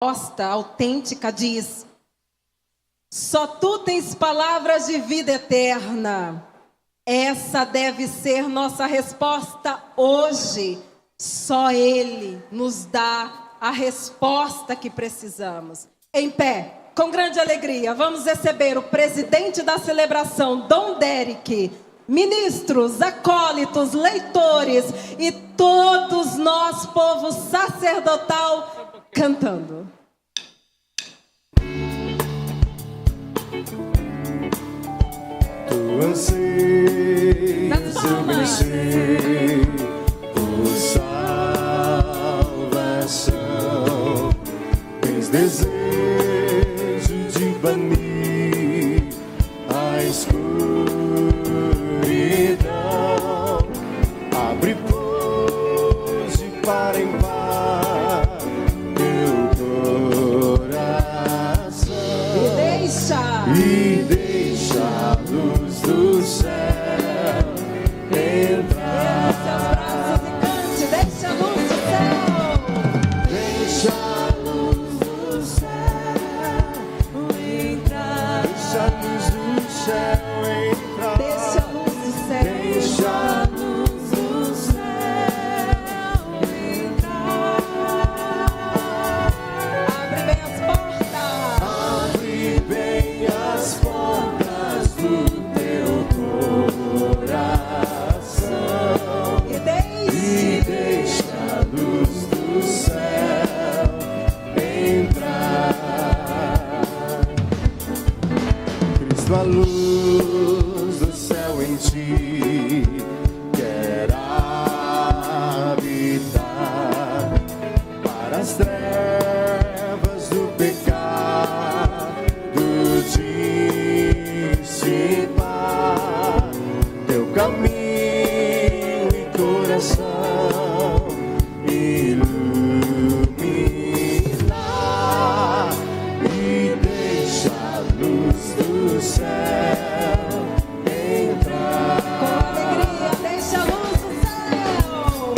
resposta autêntica diz: só tu tens palavras de vida eterna. Essa deve ser nossa resposta hoje. Só Ele nos dá a resposta que precisamos. Em pé, com grande alegria, vamos receber o presidente da celebração, Dom Derek, ministros, acólitos, leitores e todos nós, povo sacerdotal, cantando. Tu anseias, eu bem sei, por salvação. Tens desejo de banir a escuridão. Abre, pois, de par em par teu coração e deixa a luz do céu entrar. Deixa a luz do céu. Deixa a luz do céu entrar. Deixa a luz do céu entrar. Deixa a luz do céu. Deixa a luz do céu entrar. Abre bem as portas. Abre bem as portas do teu coração E e deixa a luz do céu entrar. Cristo, a luz do céu em ti quer habitar, para as trevas do pecado dissipar teu caminho e coração iluminar e deixa a luz do céu entrar. Com alegria, deixa a luz do céu.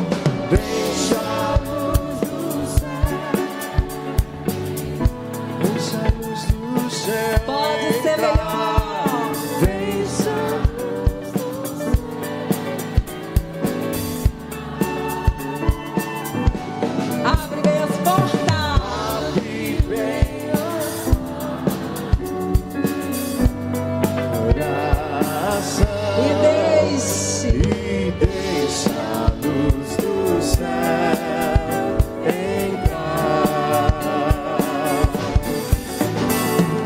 Deixa a luz do céu, deixa a luz do céu. Pode ser entrar. melhor. Deixa a luz do céu. Abre bem as portas. Abre bem as coração E deixe. e deixa a luz do céu entrar.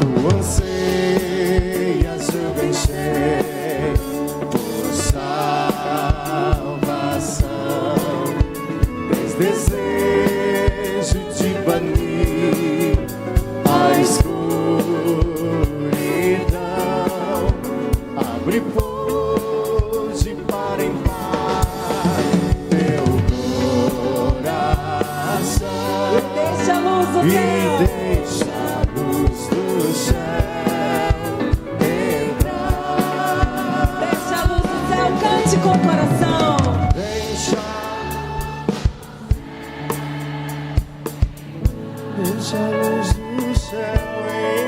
Tu anseias, eu bem sei, por salvação. Tens desejo de banir a escuridão. Abre, pois, de par em par teu coração Deixa a luz do e céu. deixa a luz do céu entrar. Deixa a luz do céu. Cante com o coração. Deixa a luz do céu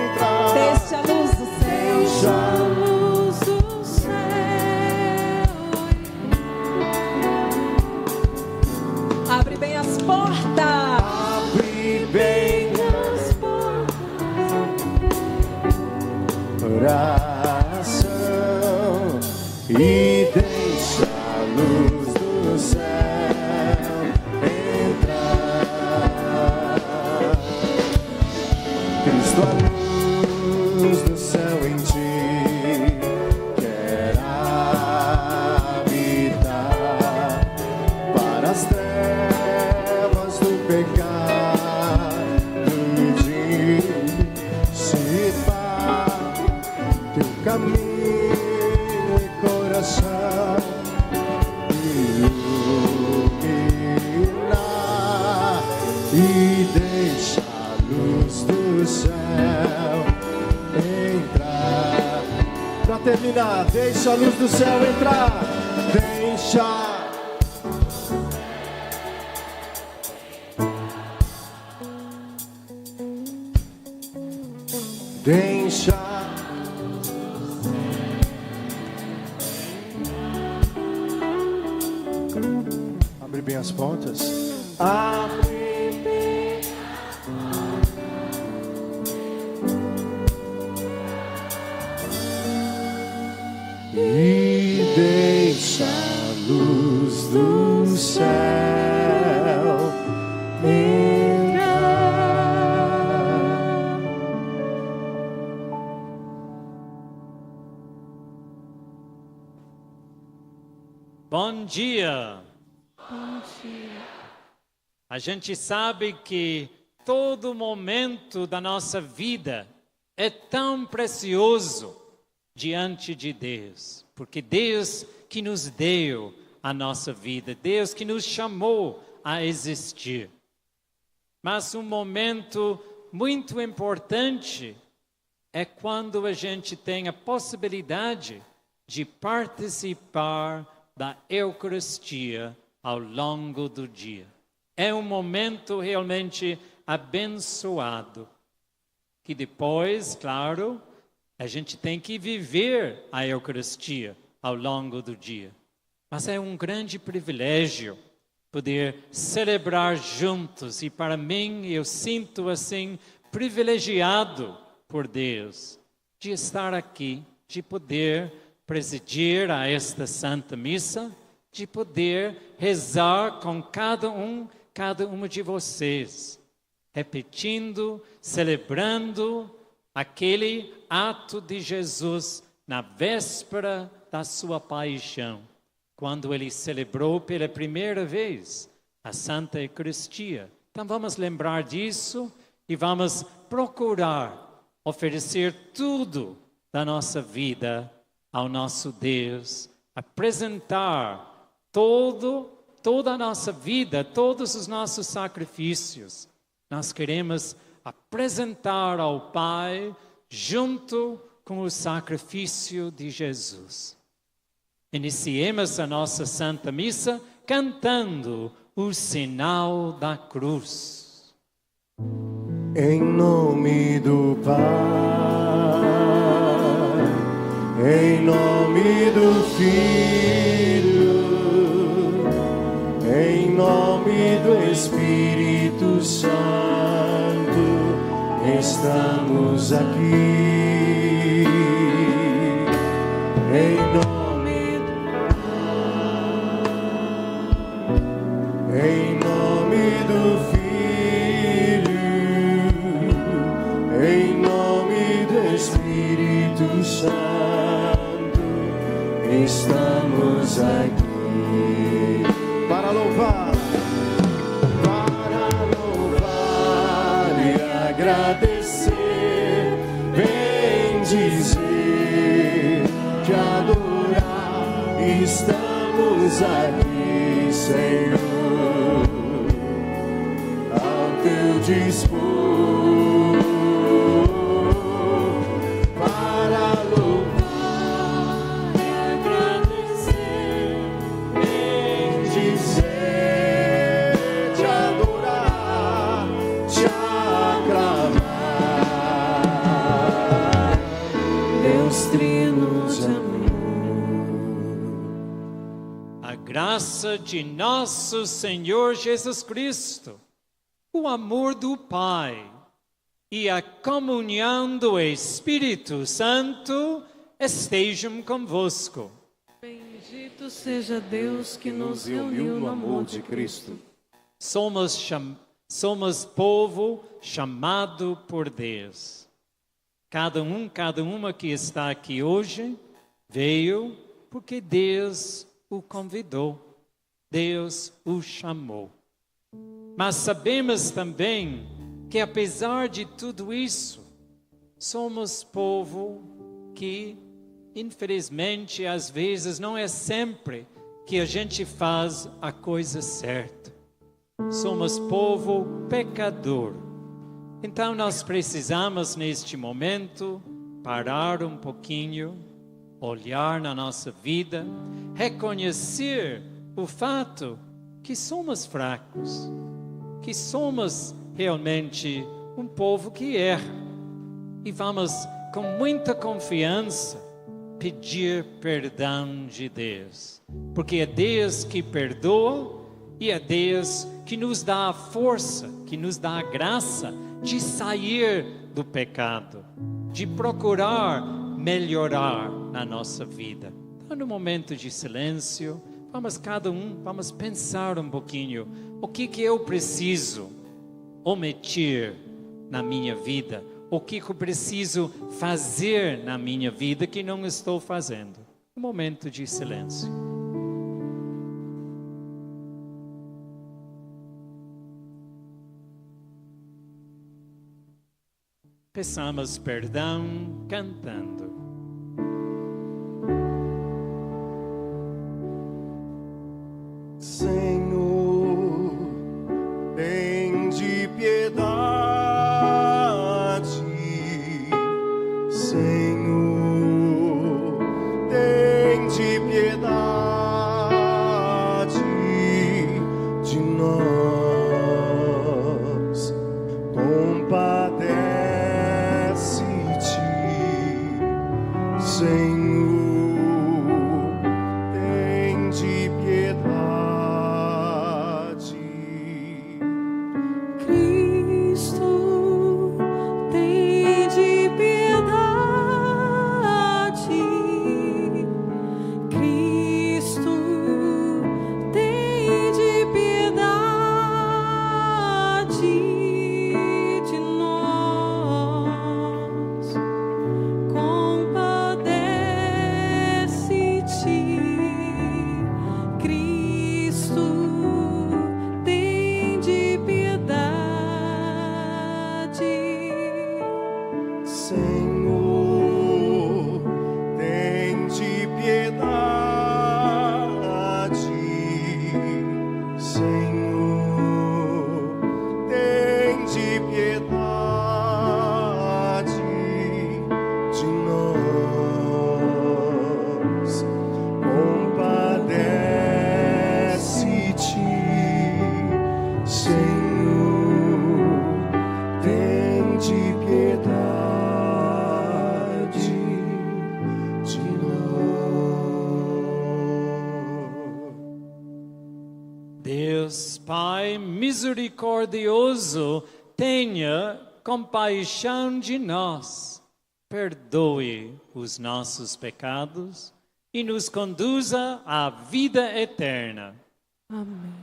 entrar. Deixa a luz do céu. Deixa a luz do céu. Abre bem as portas. Abre bem as portas. Coração e deixa a luz do céu entrar. Cristo, a luz do céu em ti quer habitar, para as trevas do pecado dissipar teu caminho e coração iluminar e deixa a luz do céu entrar. Pra terminar, deixa a luz do céu entrar. Deixa. deixa. Abre bem as portas. Abre bem. E deixa a luz do céu entrar. Bom dia! Bom dia. A gente sabe que todo momento da nossa vida é tão precioso diante de Deus, porque Deus que nos deu a nossa vida, Deus que nos chamou a existir. Mas um momento muito importante é quando a gente tem a possibilidade de participar da Eucaristia ao longo do dia. É um momento realmente abençoado, que depois, claro, a gente tem que viver a Eucaristia ao longo do dia. Mas é um grande privilégio poder celebrar juntos. E para mim, eu sinto assim, privilegiado por Deus, de estar aqui, de poder presidir a esta Santa Missa, de poder rezar com cada uma de vocês, repetindo, celebrando aquele ato de Jesus na véspera da sua paixão, quando ele celebrou pela primeira vez a Santa Eucaristia. Então vamos lembrar disso e vamos procurar oferecer tudo da nossa vida ao nosso Deus, apresentar toda a nossa vida, todos os nossos sacrifícios. Nós queremos apresentar ao Pai junto com o sacrifício de Jesus. Iniciemos a nossa Santa Missa cantando o sinal da cruz. Em nome do Pai, em nome do Filho, em nome do Espírito Santo, estamos aqui. Em nome do Filho, em nome do Espírito Santo, estamos aqui para louvar e agradecer, bendizer, te adorar. Estamos aqui, Senhor, ao teu dispor, para louvar e agradecer, bendizer, te adorar, te aclamar. Deus trino de amor. A graça de nosso Senhor Jesus Cristo, o amor do Pai e a comunhão do Espírito Santo estejam convosco. Bendito seja Deus que nos reuniu no amor de Cristo. Somos povo chamado por Deus. Cada uma que está aqui hoje veio porque Deus o convidou, Deus o chamou. Mas sabemos também que, apesar de tudo isso, somos povo que, infelizmente, às vezes não é sempre que a gente faz a coisa certa. Somos povo pecador. Então nós precisamos, neste momento, parar um pouquinho, olhar na nossa vida, reconhecer o fato que somos fracos, que somos realmente um povo que erra. e vamos, com muita confiança, pedir perdão de Deus. Porque é Deus que perdoa e é Deus que nos dá a força, que nos dá a graça de sair do pecado, de procurar melhorar na nossa vida. Então, no momento de silêncio, vamos pensar um pouquinho o que eu preciso omitir na minha vida, o que eu preciso fazer na minha vida que não estou fazendo. Um momento de silêncio. Peçamos perdão cantando. Senhor, tende piedade. Senhor, tende piedade de nós. Compadece-te, Senhor, tende piedade. Cristo, tende piedade. Cristo, tende piedade de nós. Compadece-te, Cristo, tende piedade. Senhor, tende piedade. Senhor, tende piedade de nós. Compadece-te, Senhor, tende piedade de nós. Deus Pai misericordioso, tenha compaixão de nós, perdoe os nossos pecados e nos conduza à vida eterna. Amém.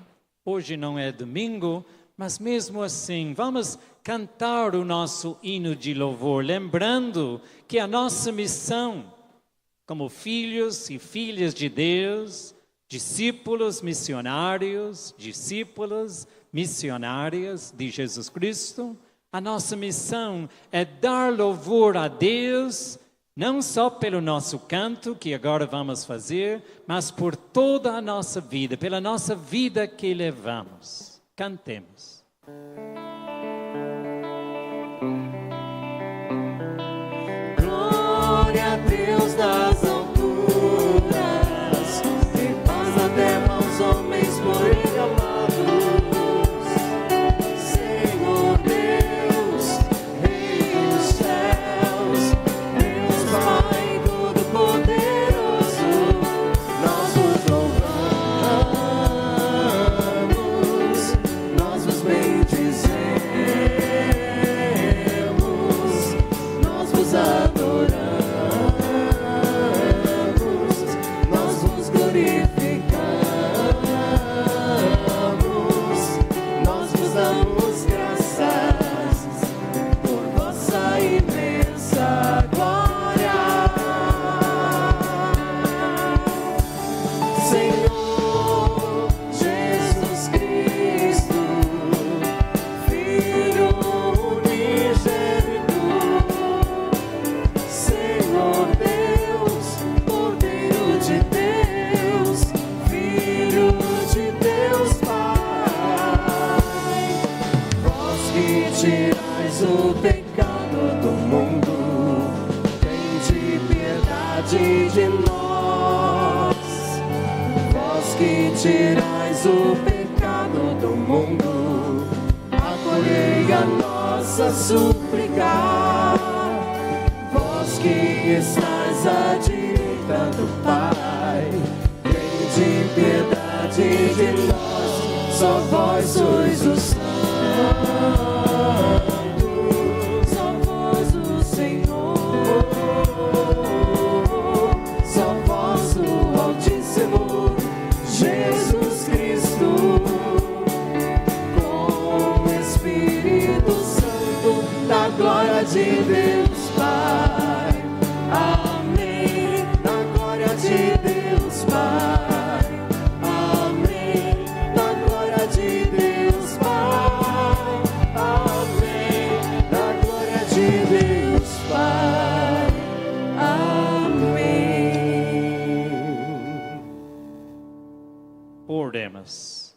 Hoje não é domingo, mas mesmo assim vamos cantar o nosso hino de louvor, lembrando que a nossa missão, como filhos e filhas de Deus, discípulas missionárias de Jesus Cristo, a nossa missão é dar louvor a Deus, não só pelo nosso canto, que agora vamos fazer, mas por toda a nossa vida, pela nossa vida que levamos. Cantemos. Glória a Deus das alturas, e paz na terra aos homens por ele amados. Senhor Deus, Rei dos céus, Deus Pai Todo-Poderoso, nós vos louvamos, nós vos bendizemos, nós vos adoramos, nós vos glorificamos, nós vos damos graças por vossa imensa glória. Senhor Jesus Cristo, Filho unigênito, Senhor Deus, Cordeiro de Deus, Filho de Deus Pai, vós que tirais o pecado do mundo, tende piedade de nós. Vós que tirais o pecado do mundo, acolhei a nossa súplica. que estás à direita do Pai, tende piedade de nós, só vós sois os santos, Só vós o Senhor, só vós o Altíssimo, Jesus Cristo, com o Espírito Santo, da glória de Deus Pai. Amém. Da glória de Deus Pai. Amém. Da glória de Deus Pai. Amém. Da glória de Deus Pai. Amém. Oremos.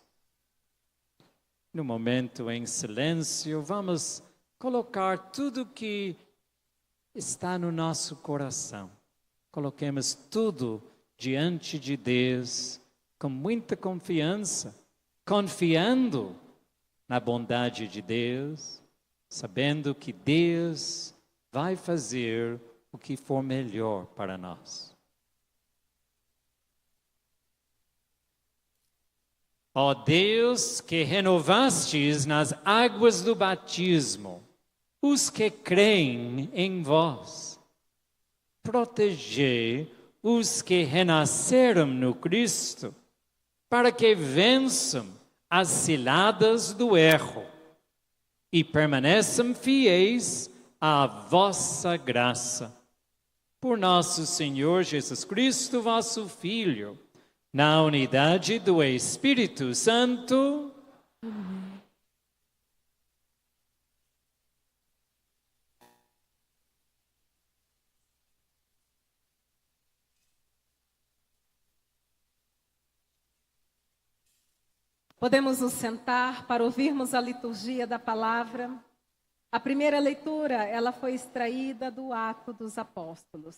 No momento em silêncio, vamos colocar tudo que está no nosso coração. Coloquemos tudo diante de Deus com muita confiança, confiando na bondade de Deus, sabendo que Deus vai fazer o que for melhor para nós. Ó Deus, que renovastes nas águas do batismo os que creem em vós, protegei os que renasceram no Cristo, para que vençam as ciladas do erro e permaneçam fiéis à vossa graça. Por nosso Senhor Jesus Cristo, vosso Filho, na unidade do Espírito Santo. Podemos nos sentar para ouvirmos a liturgia da palavra. A primeira leitura, ela foi extraída do Atos dos Apóstolos.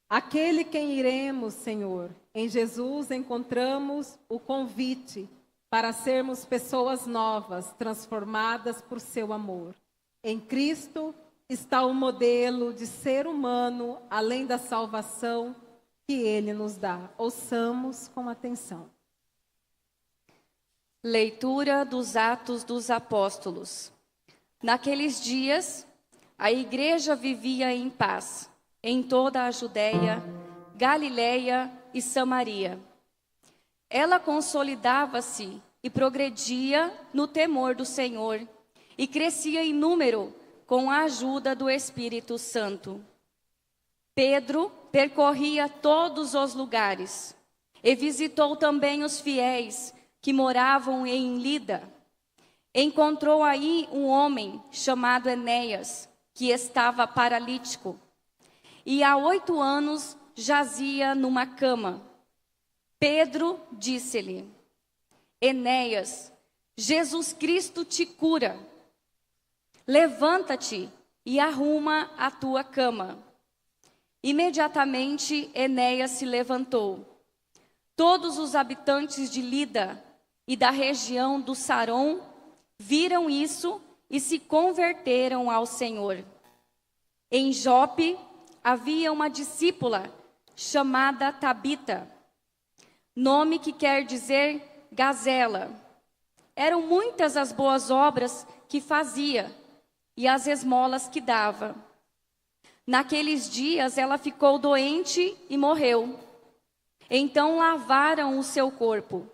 Aquele quem iremos, Senhor, em Jesus encontramos o convite para sermos pessoas novas, transformadas por seu amor. Em Cristo está o modelo de ser humano, além da salvação que Ele nos dá. Ouçamos com atenção. Leitura dos Atos dos Apóstolos. Naqueles dias, a igreja vivia em paz em toda a Judéia, Galiléia e Samaria. Ela consolidava-se e progredia no temor do Senhor e crescia em número com a ajuda do Espírito Santo. Pedro percorria todos os lugares e visitou também os fiéis que moravam em Lida. Encontrou aí um homem chamado Enéas, que estava paralítico, e há 8 anos jazia numa cama. Pedro disse-lhe: Enéas, Jesus Cristo te cura. Levanta-te e arruma a tua cama. Imediatamente Enéas se levantou. Todos os habitantes de Lida e da região do Saron viram isso e se converteram ao Senhor. Em Jope havia uma discípula chamada Tabita, nome que quer dizer gazela. Eram muitas as boas obras que fazia e as esmolas que dava. Naqueles dias ela ficou doente e morreu. Então lavaram o seu corpo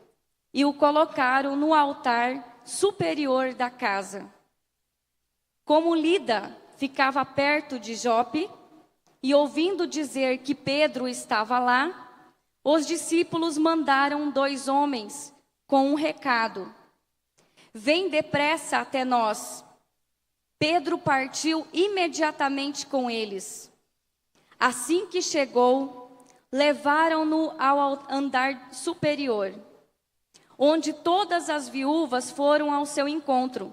e o colocaram no altar superior da casa. Como Lida ficava perto de Jope, e ouvindo dizer que Pedro estava lá, os discípulos mandaram 2 homens com um recado: vem depressa até nós. Pedro partiu imediatamente com eles. Assim que chegou, levaram-no ao andar superior, onde todas as viúvas foram ao seu encontro.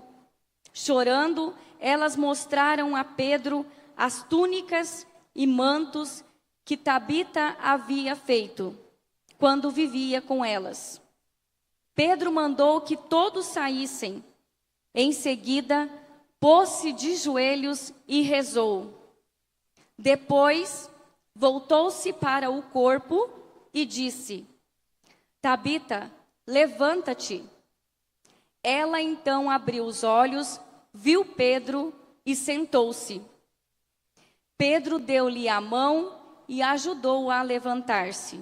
Chorando, elas mostraram a Pedro as túnicas e mantos que Tabita havia feito, quando vivia com elas. Pedro mandou que todos saíssem. Em seguida, pôs-se de joelhos e rezou: Depois, voltou-se para o corpo e disse: Tabita, levanta-te. Ela então abriu os olhos, viu Pedro e sentou-se. Pedro deu-lhe a mão e ajudou-o a levantar-se.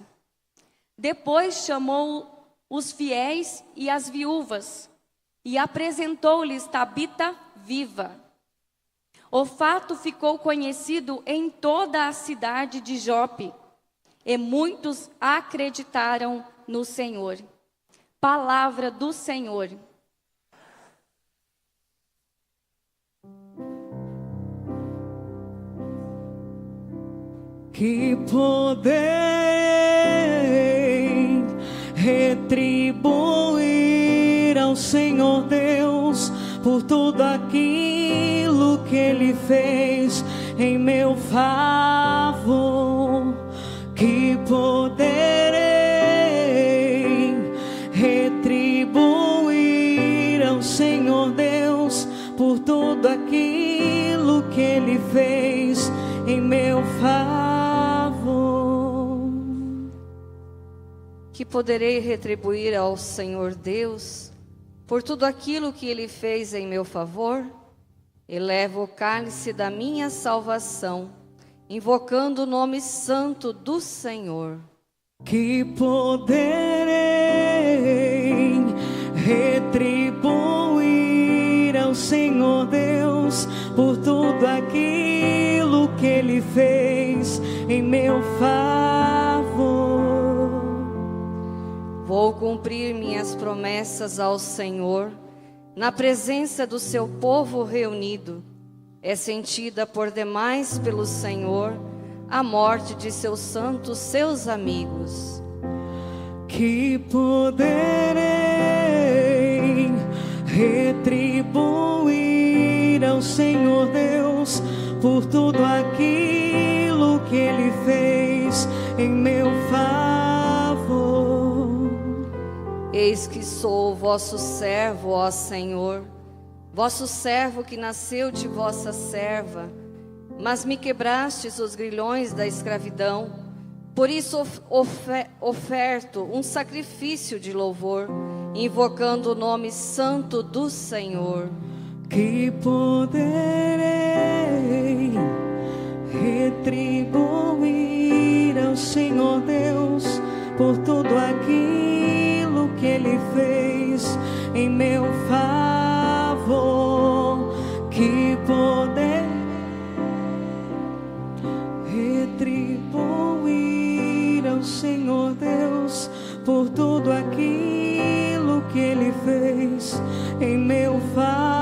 Depois chamou os fiéis e as viúvas e apresentou-lhes Tabita viva. O fato ficou conhecido em toda a cidade de Jope, e muitos acreditaram no Senhor. Palavra do Senhor. Que poder retribuir ao Senhor Deus por tudo aquilo que Ele fez em meu favor. Que poderei retribuir ao Senhor Deus por tudo aquilo que Ele fez em meu favor. Que poderei retribuir ao Senhor Deus por tudo aquilo que Ele fez em meu favor? Elevo o cálice da minha salvação, invocando o nome santo do Senhor. Que poderei retribuir ao Senhor Deus por tudo aquilo que Ele fez em meu favor. Vou cumprir minhas promessas ao Senhor, na presença do seu povo reunido. É sentida por demais pelo Senhor a morte de seus santos, seus amigos. Que poderei retribuir ao Senhor Deus por tudo aquilo que Ele fez em meu favor. Eis que sou vosso servo, ó Senhor, vosso servo que nasceu de vossa serva, mas me quebrastes os grilhões da escravidão. Por isso oferto um sacrifício de louvor, invocando o nome santo do Senhor. Que poderei retribuir ao Senhor Deus por tudo aquilo que Ele fez em meu favor. Que poder retribuir ao Senhor Deus por tudo aquilo que Ele fez em meu favor.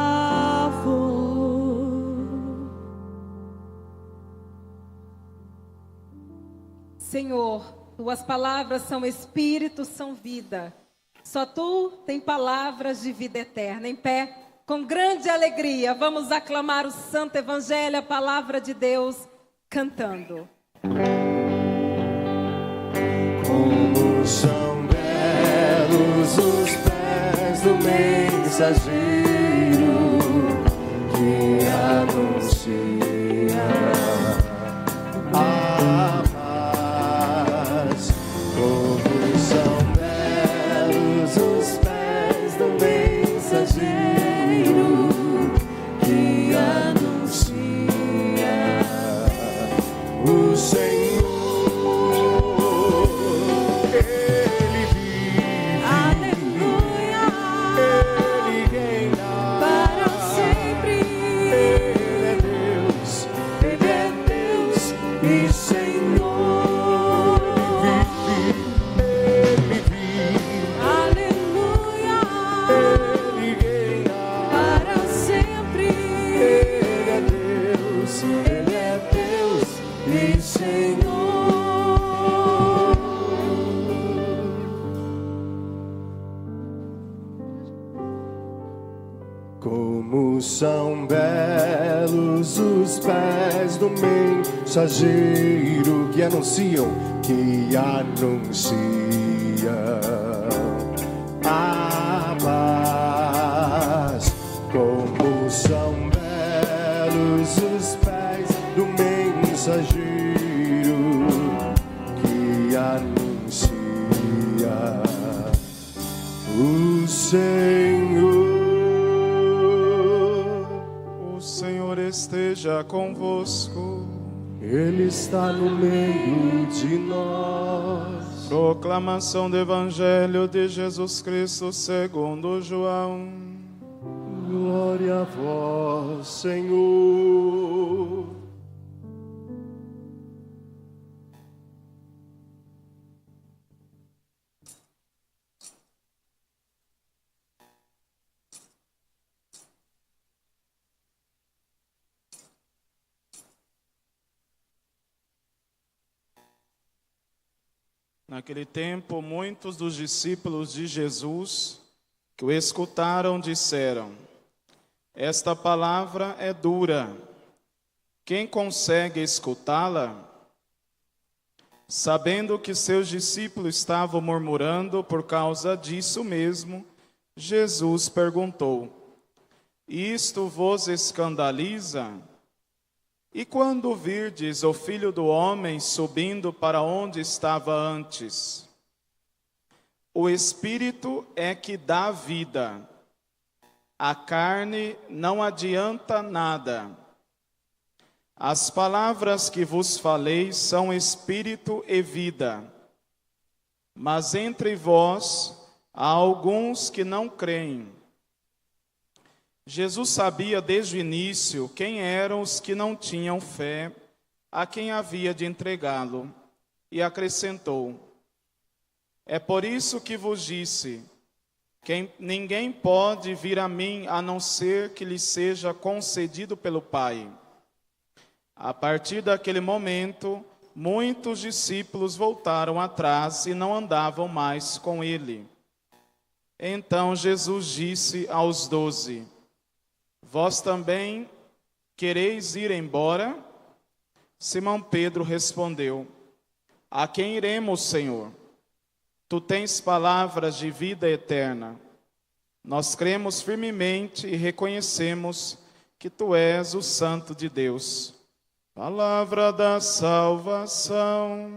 Senhor, tuas palavras são espírito, são vida. Só tu tem palavras de vida eterna. Em pé, com grande alegria, vamos aclamar o Santo Evangelho, a palavra de Deus, cantando. Como são belos os pés do mensageiro que anuncia a paz. Como são belos os pés do mensageiro que anuncia o Senhor. Como são belos os pés do mensageiro que anuncia a paz. Como são belos os pés do mensageiro mensageiro que anuncia o Senhor. O Senhor esteja convosco. Ele está no meio de nós. Proclamação do Evangelho de Jesus Cristo segundo João. Glória a vós, Senhor. Naquele tempo, muitos dos discípulos de Jesus que o escutaram disseram: esta palavra é dura. Quem consegue escutá-la? Sabendo que seus discípulos estavam murmurando por causa disso mesmo, Jesus perguntou: isto vos escandaliza? E quando virdes o Filho do Homem subindo para onde estava antes? O Espírito é que dá vida. A carne não adianta nada. As palavras que vos falei são espírito e vida. Mas entre vós há alguns que não creem. Jesus sabia desde o início quem eram os que não tinham fé, a quem havia de entregá-lo, e acrescentou: é por isso que vos disse, ninguém pode vir a mim a não ser que lhe seja concedido pelo Pai. A partir daquele momento, muitos discípulos voltaram atrás e não andavam mais com ele. Então Jesus disse aos 12: vós também quereis ir embora? Simão Pedro respondeu: a quem iremos, Senhor? Tu tens palavras de vida eterna. Nós cremos firmemente e reconhecemos que tu és o Santo de Deus. Palavra da salvação.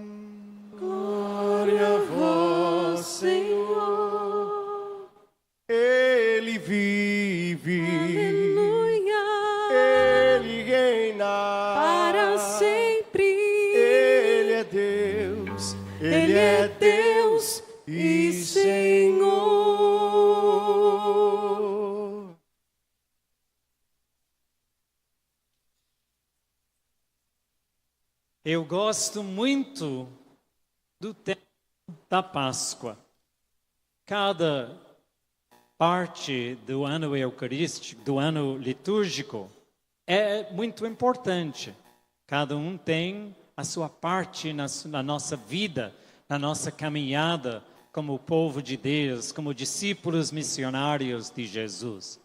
Glória a vós, Senhor. Ele vive. Aleluia. Ele reina Para sempre. Ele é Deus. Ele é Deus e Senhor. Eu gosto muito do tempo da Páscoa. Cada parte do ano eucarístico, do ano litúrgico, é muito importante. Cada um tem a sua parte na nossa vida, na nossa caminhada como povo de Deus, como discípulos missionários de Jesus.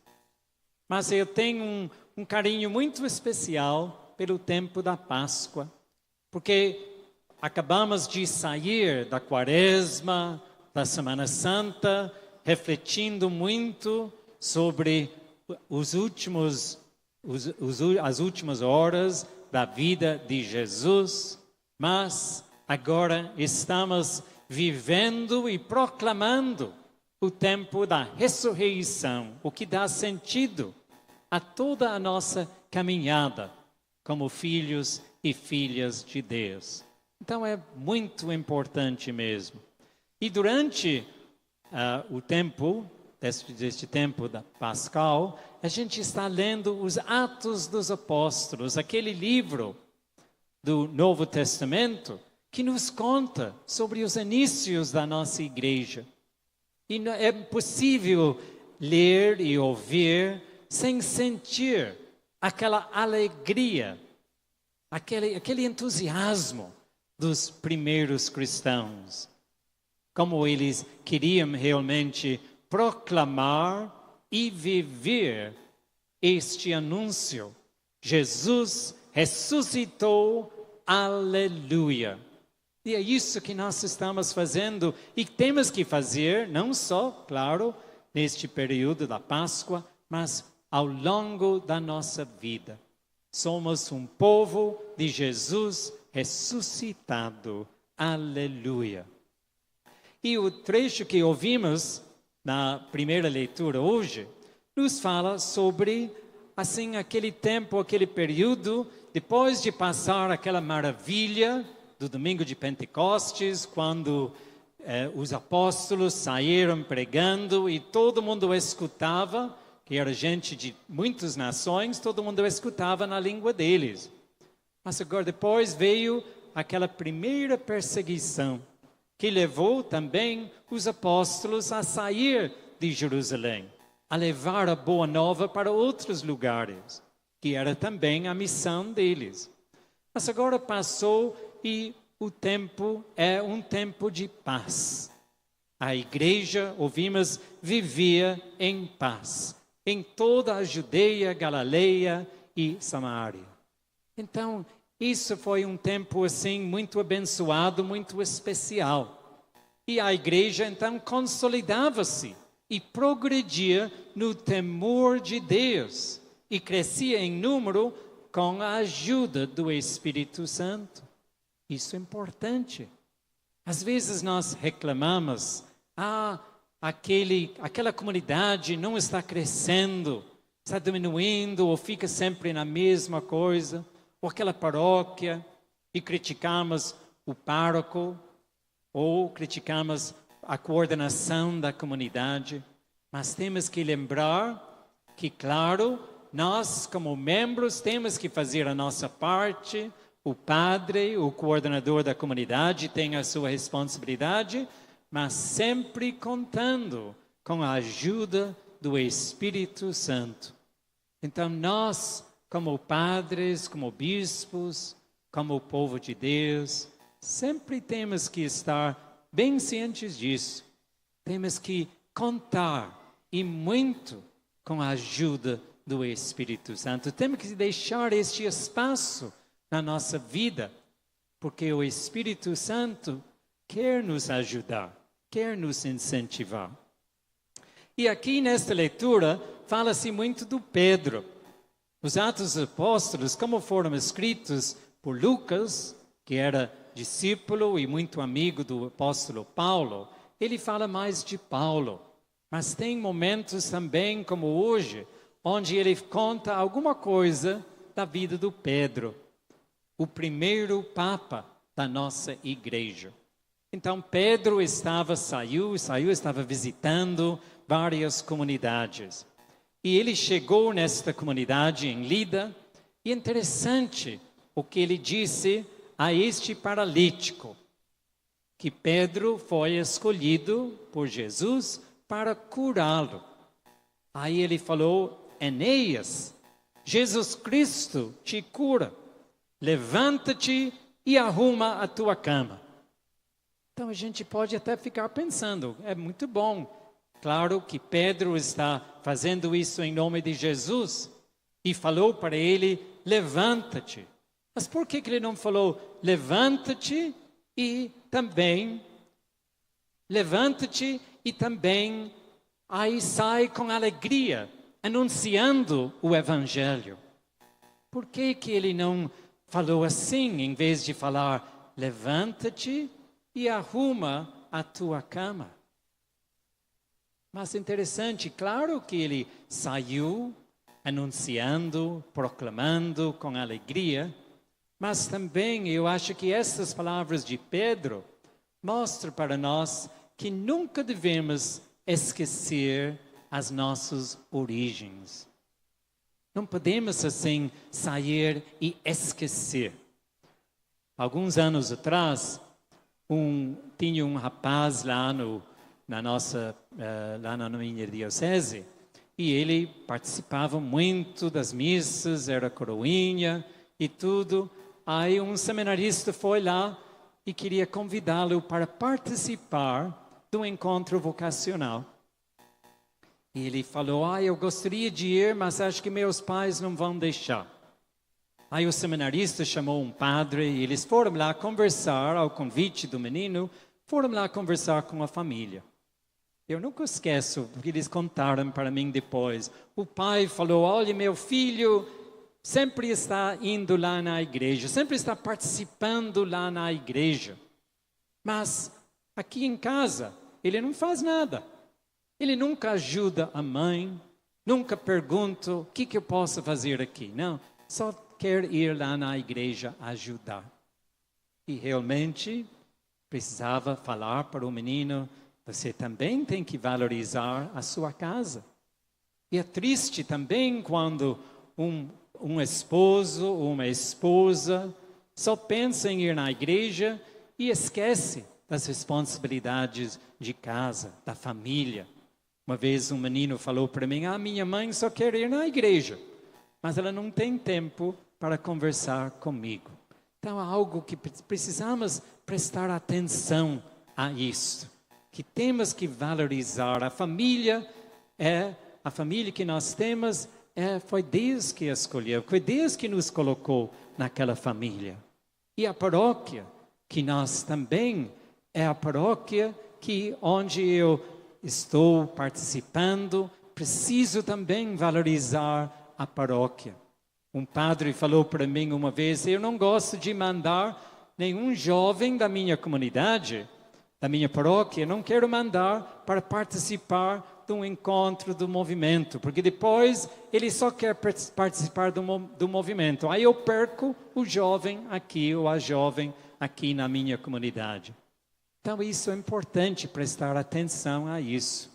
Mas eu tenho um carinho muito especial pelo tempo da Páscoa, porque acabamos de sair da Quaresma, da Semana Santa, refletindo muito sobre as últimas horas da vida de Jesus, mas agora estamos vivendo e proclamando o tempo da ressurreição, o que dá sentido a toda a nossa caminhada como filhos e filhas de Deus. Então é muito importante mesmo. E durante o tempo, deste tempo da Pascal, a gente está lendo os Atos dos Apóstolos, aquele livro do Novo Testamento que nos conta sobre os inícios da nossa igreja. E não é possível ler e ouvir sem sentir aquela alegria, aquele entusiasmo dos primeiros cristãos. Como eles queriam realmente proclamar e viver este anúncio. Jesus ressuscitou, aleluia. E é isso que nós estamos fazendo e temos que fazer, não só, claro, neste período da Páscoa, mas ao longo da nossa vida. Somos um povo de Jesus ressuscitado. Aleluia. E o trecho que ouvimos na primeira leitura hoje nos fala sobre, assim, aquele tempo, aquele período, depois de passar aquela maravilha do domingo de Pentecostes, quando os apóstolos saíram pregando e todo mundo escutava, que era gente de muitas nações, todo mundo escutava na língua deles. Mas agora depois veio aquela primeira perseguição, que levou também os apóstolos a sair de Jerusalém, a levar a boa nova para outros lugares, que era também a missão deles. Mas agora passou e o tempo é um tempo de paz. A igreja, ouvimos, vivia em paz, em toda a Judeia, Galileia e Samaria. Então, isso foi um tempo assim muito abençoado, muito especial. E a igreja então consolidava-se e progredia no temor de Deus e crescia em número com a ajuda do Espírito Santo. Isso é importante. Às vezes nós reclamamos, aquela comunidade não está crescendo, está diminuindo ou fica sempre na mesma coisa, ou aquela paróquia, e criticamos o pároco, ou criticamos a coordenação da comunidade. Mas temos que lembrar que, claro, nós como membros temos que fazer a nossa parte. O padre, o coordenador da comunidade tem a sua responsabilidade, mas sempre contando com a ajuda do Espírito Santo. Então nós, como padres, como bispos, como o povo de Deus, sempre temos que estar bem cientes disso. Temos que contar, e muito, com a ajuda do Espírito Santo. Temos que deixar este espaço na nossa vida, porque o Espírito Santo quer nos ajudar, quer nos incentivar. E aqui nesta leitura fala-se muito do Pedro. Os Atos dos Apóstolos, como foram escritos por Lucas, que era discípulo e muito amigo do apóstolo Paulo, ele fala mais de Paulo. Mas tem momentos também, como hoje, onde ele conta alguma coisa da vida do Pedro, o primeiro papa da nossa igreja. Então Pedro saiu, estava visitando várias comunidades. E ele chegou nesta comunidade em Lida, e é interessante o que ele disse a este paralítico, que Pedro foi escolhido por Jesus para curá-lo. Aí ele falou: Enéas, Jesus Cristo te cura. Levanta-te e arruma a tua cama. Então a gente pode até ficar pensando, é muito bom. Claro que Pedro está fazendo isso em nome de Jesus e falou para ele, levanta-te. Mas por que ele não falou, levanta-te e também aí sai com alegria, anunciando o Evangelho? Por que ele não falou assim, em vez de falar, levanta-te e arruma a tua cama? Mas interessante, claro que ele saiu anunciando, proclamando com alegria, mas também eu acho que essas palavras de Pedro mostram para nós que nunca devemos esquecer as nossas origens. Não podemos assim sair e esquecer. Alguns anos atrás, tinha um rapaz lá na minha diocese, e ele participava muito das missas, era coroinha e tudo. Aí um seminarista foi lá e queria convidá-lo para participar do encontro vocacional. E ele falou, eu gostaria de ir, mas acho que meus pais não vão deixar. Aí o seminarista chamou um padre e eles foram lá conversar, ao convite do menino, foram lá conversar com a família. Eu nunca esqueço, porque eles contaram para mim depois. O pai falou, olha, meu filho sempre está indo lá na igreja, sempre está participando lá na igreja. Mas aqui em casa, ele não faz nada. Ele nunca ajuda a mãe, nunca pergunta o que eu posso fazer aqui. Não, só quer ir lá na igreja ajudar. E realmente precisava falar para o menino, você também tem que valorizar a sua casa. E é triste também quando um esposo ou uma esposa só pensa em ir na igreja e esquece das responsabilidades de casa, da família. Uma vez um menino falou para mim, minha mãe só quer ir na igreja, mas ela não tem tempo para conversar comigo. Então é algo que precisamos prestar atenção a isso, que temos que valorizar. A família que nós temos, foi Deus que escolheu, foi Deus que nos colocou naquela família. E a paróquia, que nós também, é a paróquia onde eu estou participando, preciso também valorizar a paróquia. Um padre falou para mim uma vez, eu não gosto de mandar nenhum jovem da minha comunidade, da minha paróquia, não quero mandar para participar de um encontro do movimento, porque depois ele só quer participar do movimento. Aí eu perco o jovem aqui ou a jovem aqui na minha comunidade. Então isso é importante, prestar atenção a isso,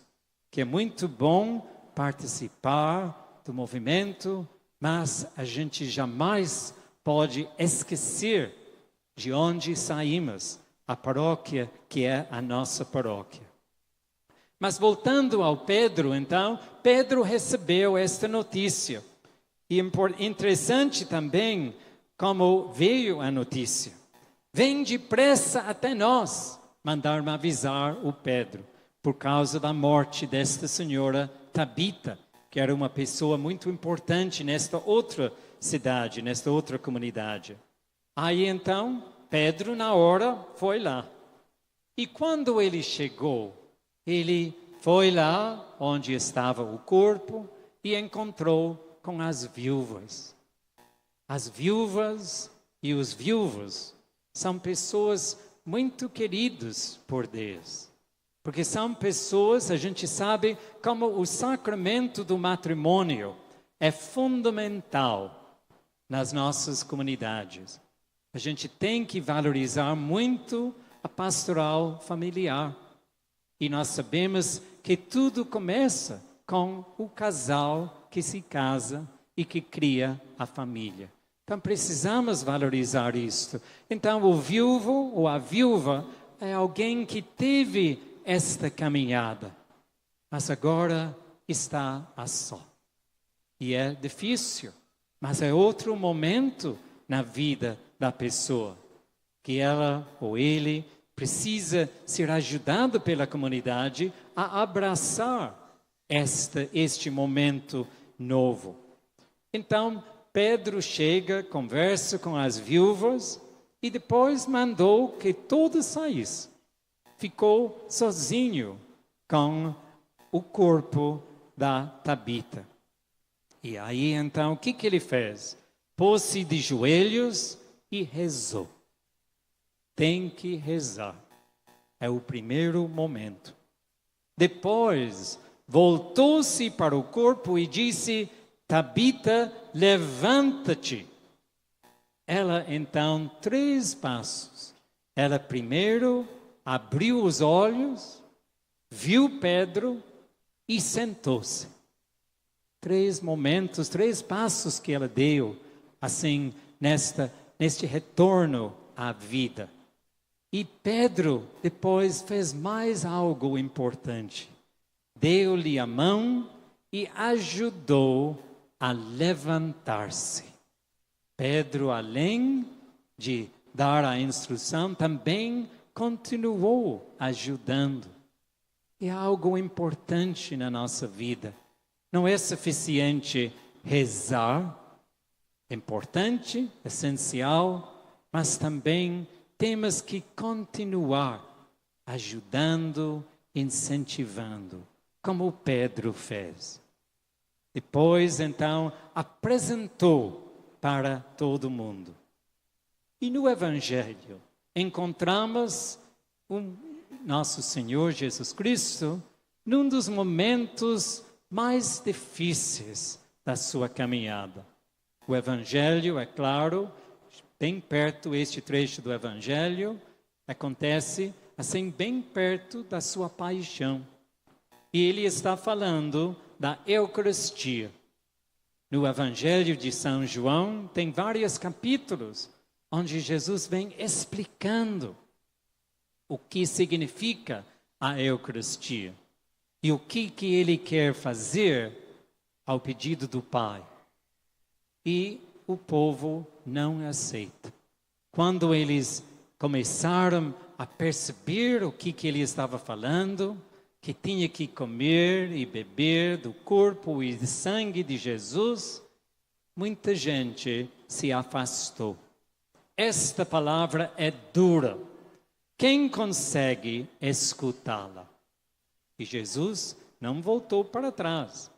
que é muito bom participar do movimento, mas a gente jamais pode esquecer de onde saímos, a paróquia que é a nossa paróquia. Mas voltando ao Pedro, então, Pedro recebeu esta notícia. E interessante também como veio a notícia. Vem depressa até nós, mandaram avisar o Pedro, por causa da morte desta senhora Tabita, que era uma pessoa muito importante nesta outra cidade, nesta outra comunidade. Aí então, Pedro na hora foi lá. E quando ele chegou, ele foi lá onde estava o corpo e encontrou com as viúvas. As viúvas e os viúvos são pessoas muito queridas por Deus. Porque são pessoas, a gente sabe, como o sacramento do matrimônio é fundamental nas nossas comunidades. A gente tem que valorizar muito a pastoral familiar. E nós sabemos que tudo começa com o casal que se casa e que cria a família. Então precisamos valorizar isto. Então o viúvo ou a viúva é alguém que teve esta caminhada, mas agora está a só. E é difícil, mas é outro momento na vida da pessoa, que ela ou ele precisa ser ajudado pela comunidade a abraçar este momento novo. Então, Pedro chega, conversa com as viúvas e depois mandou que todos saíssem. Ficou sozinho com o corpo da Tabita. E aí, então, o que ele fez? Pôs-se de joelhos e rezou. Tem que rezar. É o primeiro momento. Depois, voltou-se para o corpo e disse, Tabita, levanta-te. Ela, então, 3 passos. Ela primeiro abriu os olhos, viu Pedro e sentou-se. 3 momentos, 3 passos que ela deu, assim, neste retorno à vida. E Pedro depois fez mais algo importante. Deu-lhe a mão e ajudou a levantar-se. Pedro, além de dar a instrução, também continuou ajudando. É algo importante na nossa vida. Não é suficiente rezar, é importante, essencial, mas também temos que continuar ajudando, incentivando, como Pedro fez. Depois, então, apresentou para todo mundo. E no Evangelho encontramos o nosso Senhor Jesus Cristo num dos momentos mais difíceis da sua caminhada. O Evangelho, é claro, bem perto, este trecho do Evangelho, acontece assim bem perto da sua paixão. E ele está falando da Eucaristia. No Evangelho de São João, tem vários capítulos onde Jesus vem explicando o que significa a Eucaristia e o que ele quer fazer ao pedido do Pai. E o povo não aceita. Quando eles começaram a perceber o que ele estava falando, que tinha que comer e beber do corpo e do sangue de Jesus, muita gente se afastou. Esta palavra é dura. Quem consegue escutá-la? E Jesus não voltou para trás.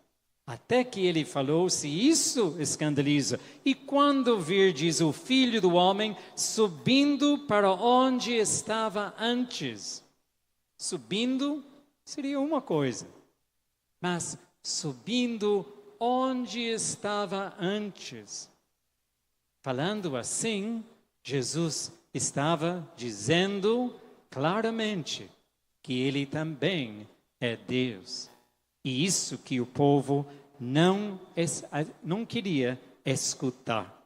Até que ele falou, se isso escandaliza. E quando virdes o Filho do Homem subindo para onde estava antes? Subindo seria uma coisa. Mas subindo onde estava antes? Falando assim, Jesus estava dizendo claramente que ele também é Deus. E isso que o povo não queria escutar.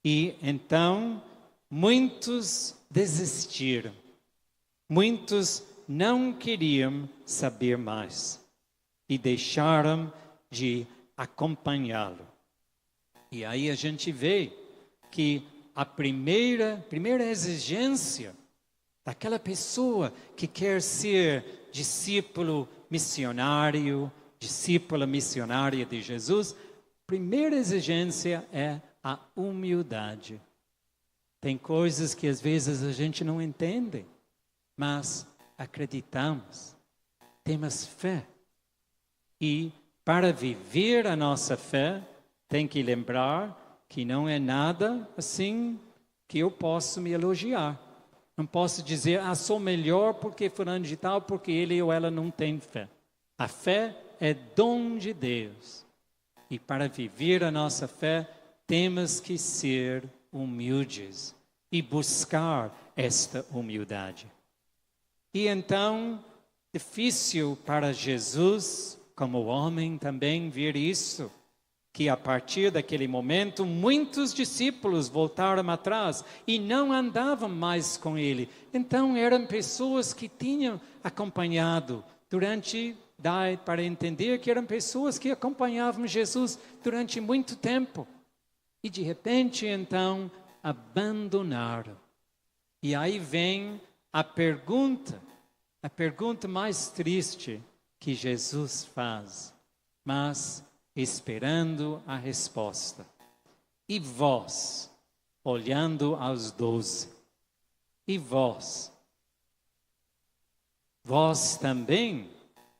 E então muitos desistiram. Muitos não queriam saber mais e deixaram de acompanhá-lo. E aí a gente vê que a primeira exigência daquela pessoa que quer ser discípula missionária de Jesus, a primeira exigência é a humildade. Tem coisas que às vezes a gente não entende, mas acreditamos, temos fé. E para viver a nossa fé, tem que lembrar que não é nada assim que eu posso me elogiar. Não posso dizer, sou melhor porque fulano de tal, porque ele ou ela não tem fé. A fé é dom de Deus. E para viver a nossa fé, temos que ser humildes e buscar esta humildade. E então, difícil para Jesus, como homem, também ver isso, que a partir daquele momento, muitos discípulos voltaram atrás e não andavam mais com ele. Então, eram pessoas que tinham acompanhado dá para entender que eram pessoas que acompanhavam Jesus durante muito tempo. E de repente, então, abandonaram. E aí vem a pergunta mais triste que Jesus faz, mas esperando a resposta. E vós, olhando aos 12, e vós também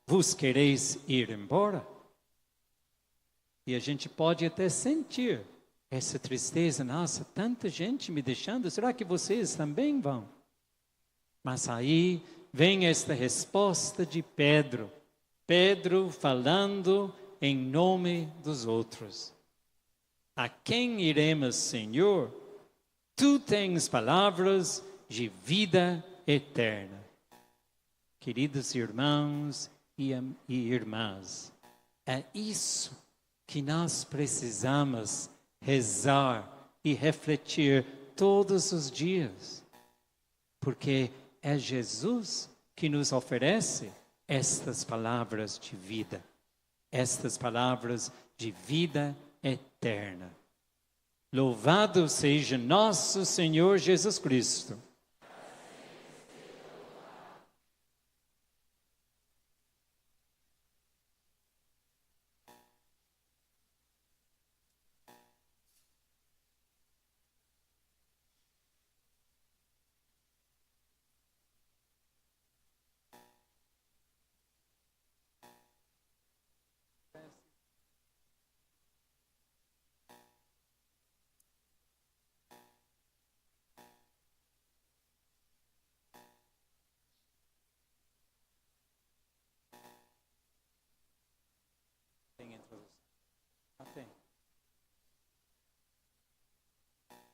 vos quereis ir embora? E a gente pode até sentir essa tristeza, nossa, tanta gente me deixando, será que vocês também vão? Mas aí vem esta resposta de Pedro falando em nome dos outros. A quem iremos, Senhor? Tu tens palavras de vida eterna. Queridos irmãos e irmãs, é isso que nós precisamos rezar e refletir todos os dias, porque é Jesus que nos oferece estas palavras de vida, estas palavras de vida eterna. Louvado seja nosso Senhor Jesus Cristo.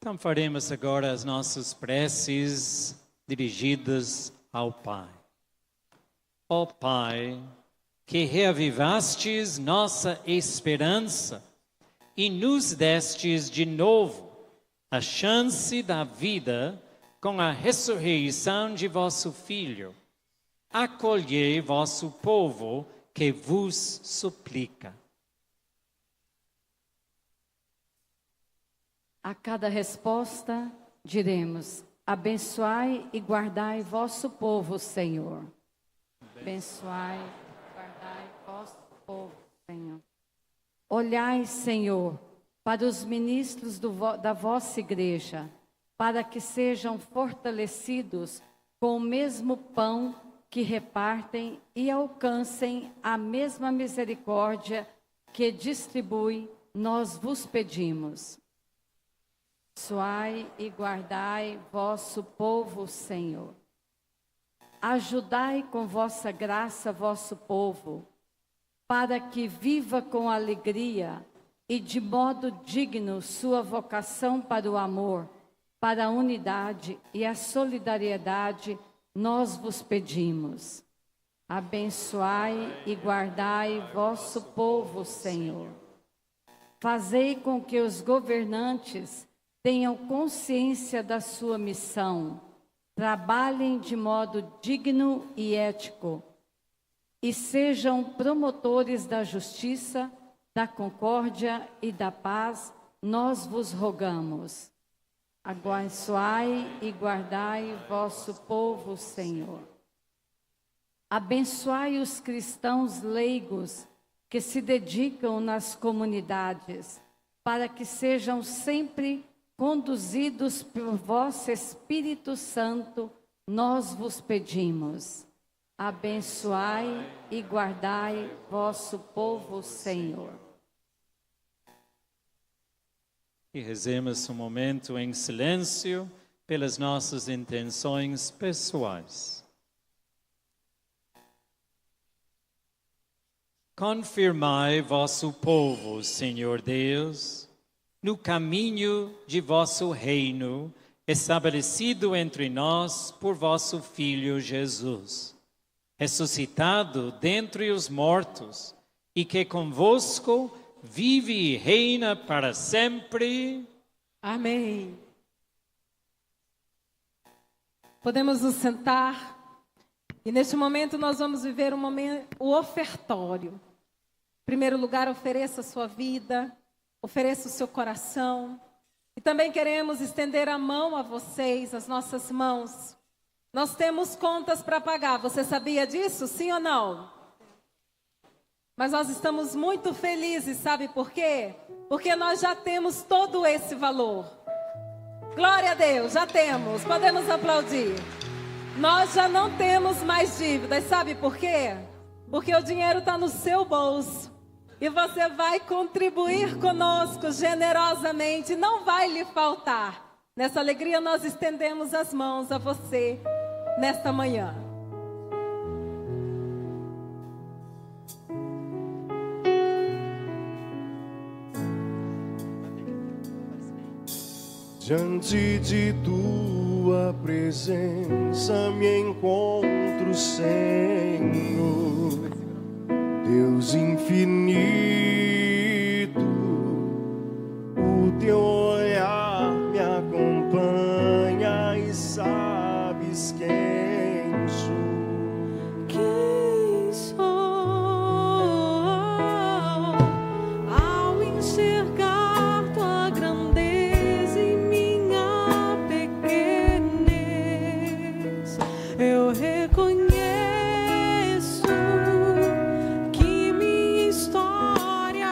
Então faremos agora as nossas preces dirigidas ao Pai. Ó Pai, que reavivastes nossa esperança e nos destes de novo a chance da vida com a ressurreição de vosso Filho, acolhei vosso povo que vos suplica. A cada resposta, diremos: abençoai e guardai vosso povo, Senhor. Abençoai e guardai vosso povo, Senhor. Olhai, Senhor, para os ministros da vossa igreja, para que sejam fortalecidos com o mesmo pão que repartem e alcancem a mesma misericórdia que distribui, nós vos pedimos. Abençoai e guardai vosso povo, Senhor. Ajudai com vossa graça vosso povo, para que viva com alegria e de modo digno sua vocação para o amor, para a unidade e a solidariedade, nós vos pedimos. Abençoai e guardai vosso povo, Senhor. Fazei com que os governantes tenham consciência da sua missão, trabalhem de modo digno e ético, e sejam promotores da justiça, da concórdia e da paz, nós vos rogamos. Abençoai e guardai vosso povo, Senhor. Abençoai os cristãos leigos que se dedicam nas comunidades, para que sejam sempre conduzidos por vosso Espírito Santo, nós vos pedimos. Abençoai e guardai vosso povo, Senhor. E rezemos um momento em silêncio pelas nossas intenções pessoais. Confirmai vosso povo, Senhor Deus, no caminho de vosso reino, estabelecido entre nós por vosso Filho Jesus, ressuscitado dentre os mortos, e que convosco vive e reina para sempre. Amém. Podemos nos sentar e neste momento nós vamos viver o ofertório. Em primeiro lugar, ofereça a sua vida, ofereça o seu coração. E também queremos estender a mão a vocês, as nossas mãos. Nós temos contas para pagar, você sabia disso? Sim ou não? Mas nós estamos muito felizes, sabe por quê? Porque nós já temos todo esse valor. Glória a Deus, já temos, podemos aplaudir. Nós já não temos mais dívidas, sabe por quê? Porque o dinheiro está no seu bolso. E você vai contribuir conosco generosamente, não vai lhe faltar. Nessa alegria nós estendemos as mãos a você nesta manhã. Diante de tua presença me encontro, Senhor, Deus infinito, o teu olhar me acompanha e sabes quem sou. Quem sou? Ao enxergar tua grandeza em minha pequenez, eu reconheço que minha história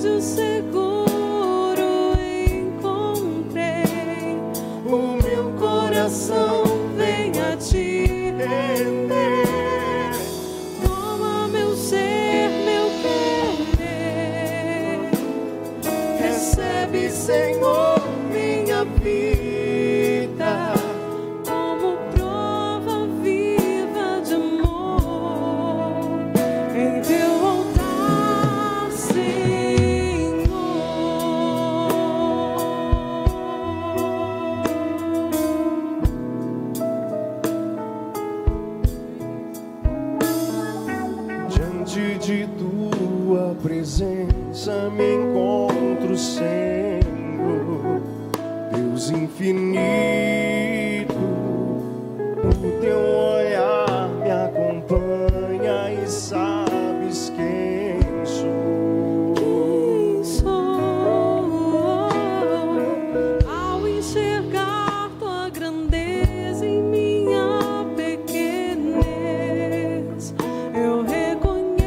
refúgio seguro encontrei. O meu coração vem a te render. Toma meu ser, meu querer. Recebe, Senhor, minha vida. Como prova viva de amor em teu altar, Diante de tua presença me encontro, Senhor, Deus infinito. O teu olhar me acompanha e sabes quem sou. quem sou. Ao enxergar tua grandeza em minha pequenez, eu reconheço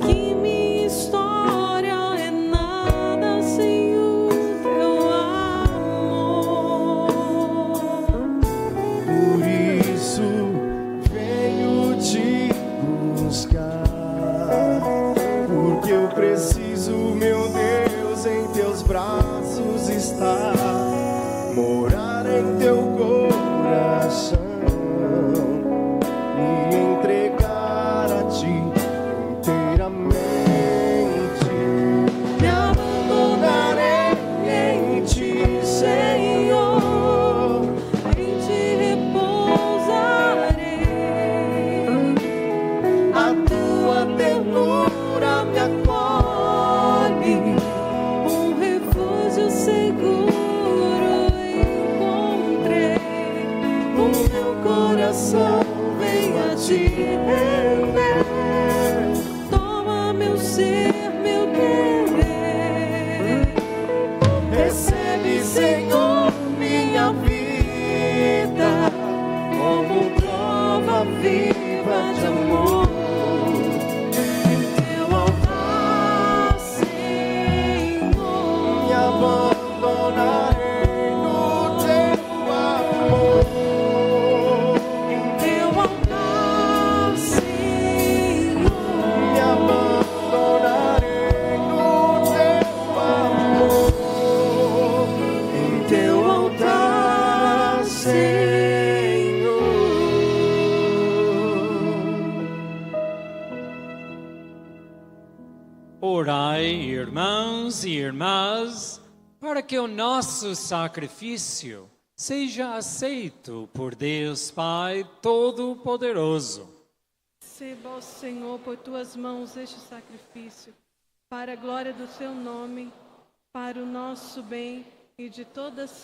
que minha história é nada sem o teu amor. Por isso venho te buscar, porque eu preciso, meu Deus, em teus braços estar, morar em teu coração, me entregar a ti inteiramente. Me abandonarei em ti, Senhor. Em ti repousarei. A tua ternura me acolhe. Um refúgio seguro encontrei. O meu coração vem a te render. Toma meu ser, meu querer. Recebe, Senhor, minha vida, como prova viva de amor. Em teu altar, Senhor. Me abandonarei no teu amor. Em teu altar, Senhor. Me abandonarei no teu amor. Em teu altar, Senhor. Orai, irmãos e irmãs, para que o nosso sacrifício seja aceito por Deus Pai Todo-Poderoso. Receba, ó Senhor, por tuas mãos este sacrifício, para a glória do teu nome, para o nosso bem e de todas